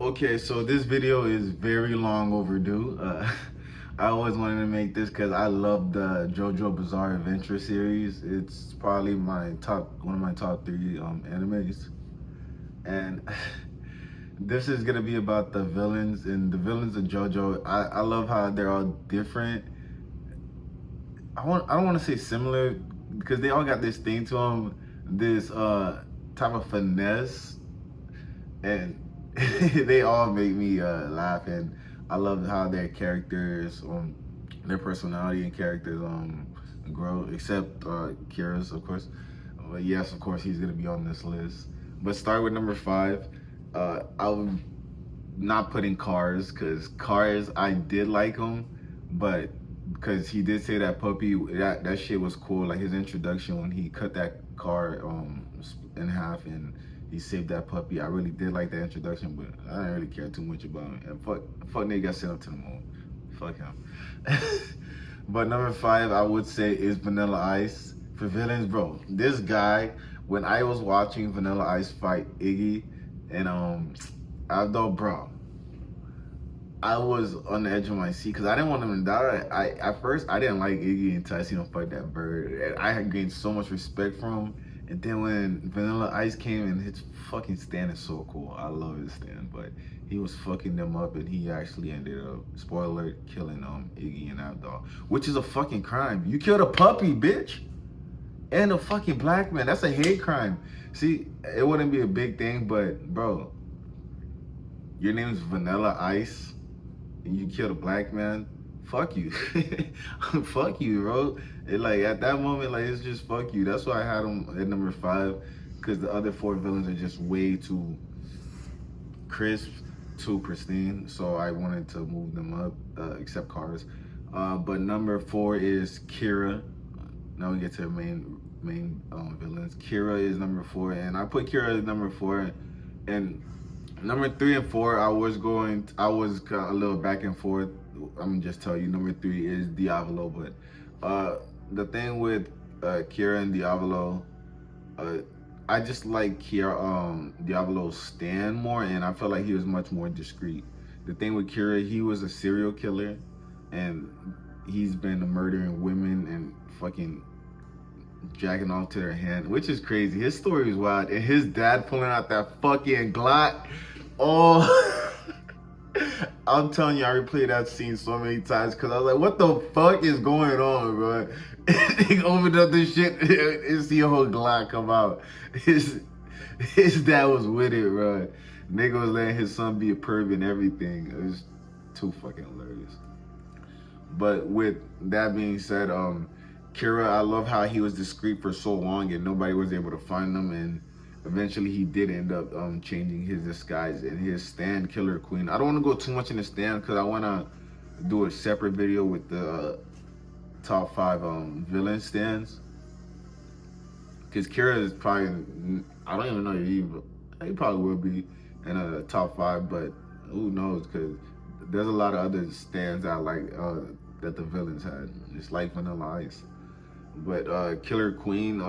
Okay, so this video is very long overdue. I always wanted to make this because I love the Jojo Bizarre Adventure series. It's probably one of my top three animes, and this is gonna be about the villains and the villains of Jojo. I love how they're all different. I don't want to say similar because they all got this thing to them, this type of finesse, and they all make me laugh. And I love how their characters, their personality and characters grow. Except Kira's, of course. But yes, of course, he's gonna be on this list. But start with number 5. I'm not putting Cars because Cars I did like him, but because he did say that puppy, that shit was cool. Like his introduction when he cut that car in half and he saved that puppy. I really did like that introduction, but I didn't really care too much about him. And fuck nigga got sent up to the moon. Fuck him. But number 5, I would say, is Vanilla Ice. For villains, bro, this guy, when I was watching Vanilla Ice fight Iggy, and I thought, bro, I was on the edge of my seat because I didn't want him to die. At first I didn't like Iggy until I seen him fight that bird. And I had gained so much respect for him. And then when Vanilla Ice came and his fucking stand is so cool. I love his stand, but he was fucking them up and he actually ended up, spoiler alert, killing Iggy and that dog, which is a fucking crime. You killed a puppy, bitch, and a fucking black man. That's a hate crime. See, it wouldn't be a big thing, but bro, your name's Vanilla Ice and you killed a black man, fuck you. Fuck you, bro. Like at that moment, like it's just fuck you. That's why I had him at number 5, because the other 4 villains are just way too crisp, too pristine. So I wanted to move them up, except Cars. But number 4 is Kira. Now we get to the main villains. Kira is number 4, and I put Kira as number 4, and number 3 and 4, I was a little back and forth. I'm gonna just tell you, number 3 is Diavolo. But the thing with Kira and Diavolo, I just like Diavolo's stand more, and I felt like he was much more discreet. The thing with Kira, he was a serial killer, and he's been murdering women and fucking jacking off to their hand, which is crazy. His story is wild, and his dad pulling out that fucking Glock. Oh, I'm telling you, I replayed that scene so many times because I was like, what the fuck is going on, bro? He opened up this shit and see a whole Glock come out. His dad was with it, bro. Nigga was letting his son be a perv and everything. It was too fucking hilarious. But with that being said, Kira, I love how he was discreet for so long and nobody was able to find him, and eventually he did end up changing his disguise and his stand, Killer Queen. I don't want to go too much in the stand because I want to do a separate video with the top 5 villain stands. Because Kira is probably, I don't even know, he probably will be in a top 5, but who knows, because there's a lot of other stands I like that the villains had, just like Vanilla Ice. But Killer Queen,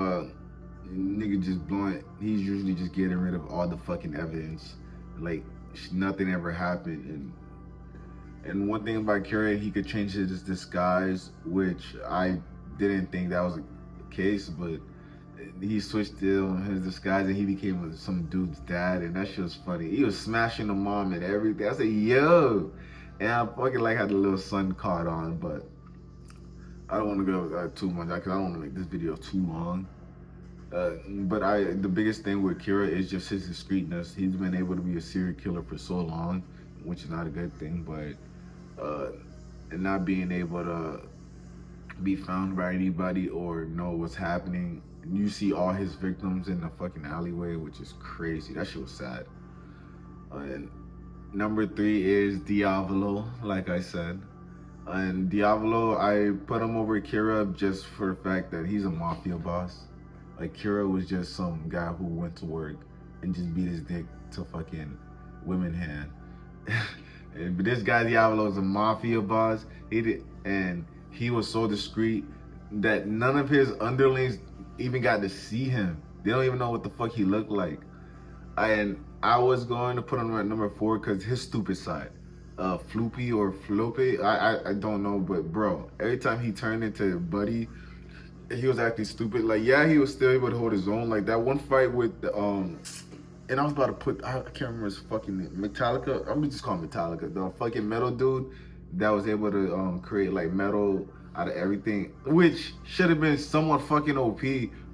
nigga just blowing, he's usually just getting rid of all the fucking evidence. Like, nothing ever happened. And one thing about Kira, he could change his disguise, which I didn't think that was the case, but he switched his disguise and he became some dude's dad, and that shit was funny. He was smashing the mom and everything. I said, yo! And I fucking like how the little son caught on, but I don't want to go too much because I don't want to make this video too long. But the biggest thing with Kira is just his discreetness. He's been able to be a serial killer for so long, which is not a good thing, but and not being able to be found by anybody or know what's happening. You see all his victims in the fucking alleyway, which is crazy. That shit was sad. And number 3 is Diavolo, like I said. And Diavolo, I put him over Kira just for the fact that he's a mafia boss. Like, Kira was just some guy who went to work and just beat his dick to fucking women hand. But this guy Diavolo is a mafia boss. And he was so discreet that none of his underlings even got to see him. They don't even know what the fuck he looked like. And I was going to put him at number 4 because his stupid side. Floopy or Floopy, I don't know, but bro, every time he turned into Buddy, he was acting stupid. Like, yeah, he was still able to hold his own. Like that one fight with the and I was about to put, I can't remember his fucking name, Metallica. I'm gonna just call him Metallica. The fucking metal dude that was able to create like metal out of everything, which should have been somewhat fucking OP.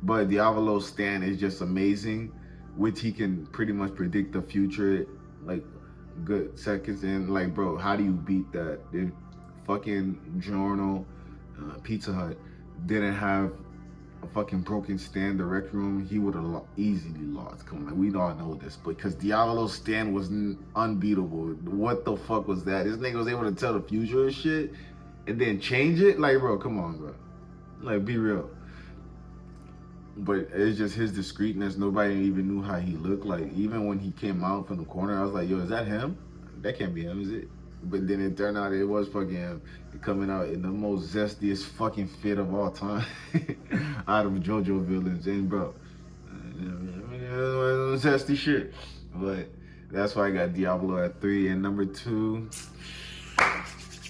But Diavolo's stand is just amazing, which he can pretty much predict the future, like good seconds in. Like, bro, how do you beat that? If fucking Giorno, Pizza Hut didn't have a fucking broken stand, the rec room, he would have easily lost. Come on, like, we all know this, because Diavolo's stand was unbeatable. What the fuck was that? This nigga was able to tell the future and shit, and then change it. Like, bro, come on, bro. Like, be real. But it's just his discreetness. Nobody even knew how he looked. Like, even when he came out from the corner, I was like, yo, is that him? That can't be him, is it? But then it turned out it was fucking him, coming out in the most zestiest fucking fit of all time out of Jojo villains. And bro, zesty shit. But that's why I got Diablo at 3. And number 2,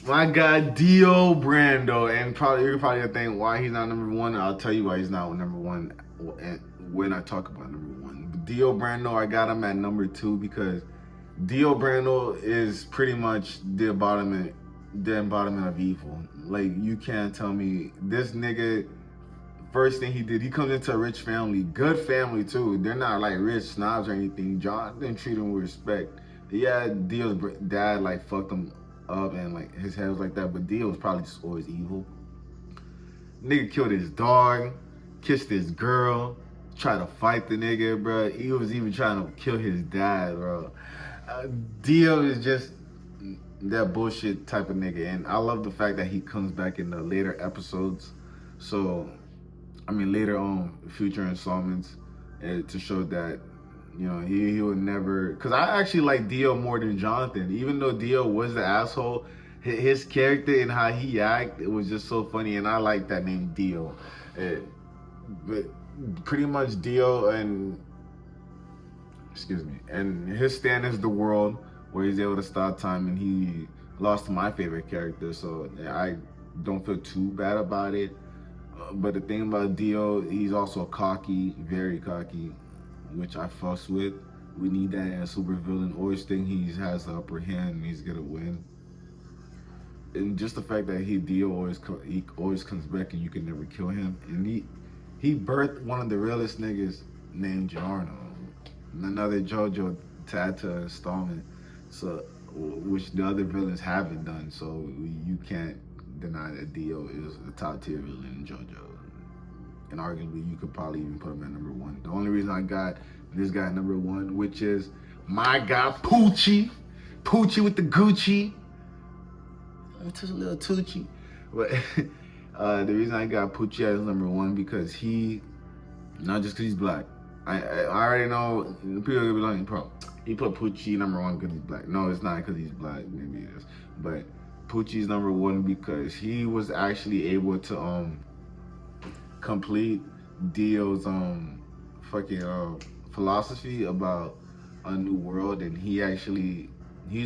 my guy Dio Brando. And you're probably gonna think why he's not number 1. I'll tell you why he's not number 1 when I talk about number 1. But Dio Brando, I got him at number 2 because Dio Brando is pretty much the embodiment of evil. Like, you can't tell me this nigga, first thing he did, he comes into a rich family, good family too. They're not like rich snobs or anything. John didn't treat him with respect. Yeah, Dio's dad like fucked him up and like his head was like that, but Dio was probably just always evil. Nigga killed his dog, kissed his girl, tried to fight the nigga, bro. He was even trying to kill his dad, bro. Dio is just that bullshit type of nigga, and I love the fact that he comes back in the later episodes. So, I mean, later on, future installments, to show that, you know, he would never. Because I actually like Dio more than Jonathan, even though Dio was the asshole. His character and how he act, it was just so funny, and I like that name Dio. But pretty much Dio and his stand is the world, where he's able to stop time, and he lost to my favorite character, so I don't feel too bad about it. But the thing about Dio, he's also cocky, very cocky, which I fuss with. We need that in a super villain. Always think he has the upper hand and he's gonna win. And just the fact that Dio always comes back and you can never kill him. And he birthed one of the realest niggas named Giorno. Another Jojo to add to installment, so which the other villains haven't done. So you can't deny that Dio is a top tier villain in Jojo, and arguably you could probably even put him at number 1. The only reason I got this guy at number 1, which is my guy Poochie with the Gucci. Just a little Tucci, but the reason I got Poochie as number 1 because he, not just because he's black. I already know people are gonna be like, bro, he put Poochie number 1 because he's black. No, it's not because he's black. Maybe it is, but Poochie's number 1 because he was actually able to complete Dio's philosophy about a new world, and he's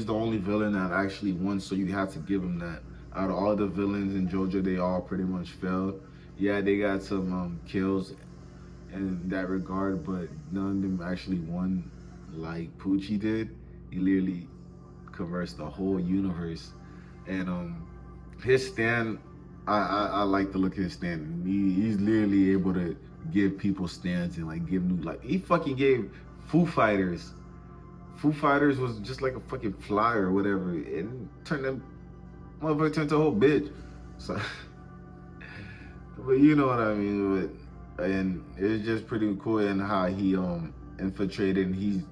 the only villain that actually won. So you have to give him that. Out of all the villains in Jojo, they all pretty much failed. Yeah, they got some kills in that regard, but none of them actually won like Poochie did. He literally conversed the whole universe, and his stand, I like the look of his stand. He's literally able to give people stands and like give new, like he fucking gave Foo Fighters was just like a fucking flyer or whatever, and turned them motherfucker turned to a whole bitch. So, but you know what I mean. But, and it's just pretty cool and how he infiltrated, and he's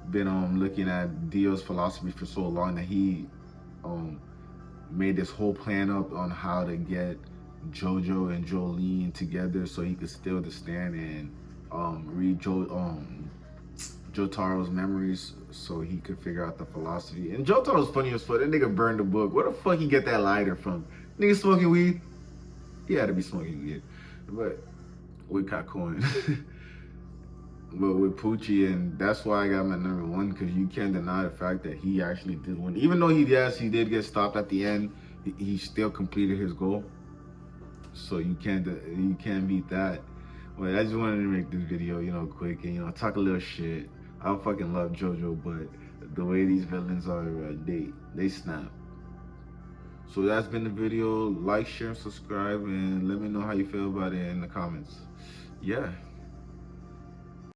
been looking at Dio's philosophy for so long that he made this whole plan up on how to get Jojo and Jolene together so he could steal the stand and read Jotaro's memories so he could figure out the philosophy. And Jotaro's funny as fuck. That nigga burned the book. Where the fuck he get that lighter from? Nigga smoking weed? He had to be smoking weed. But with Kakun. but with Poochie, and that's why I got him at number one, because you can't deny the fact that he actually did win. Even though he did get stopped at the end, he still completed his goal. So you can't beat that. But I just wanted to make this video, quick and talk a little shit. I fucking love Jojo, but the way these villains are, they snap. So that's been the video. Like, share, and subscribe, and let me know how you feel about it in the comments. Yeah.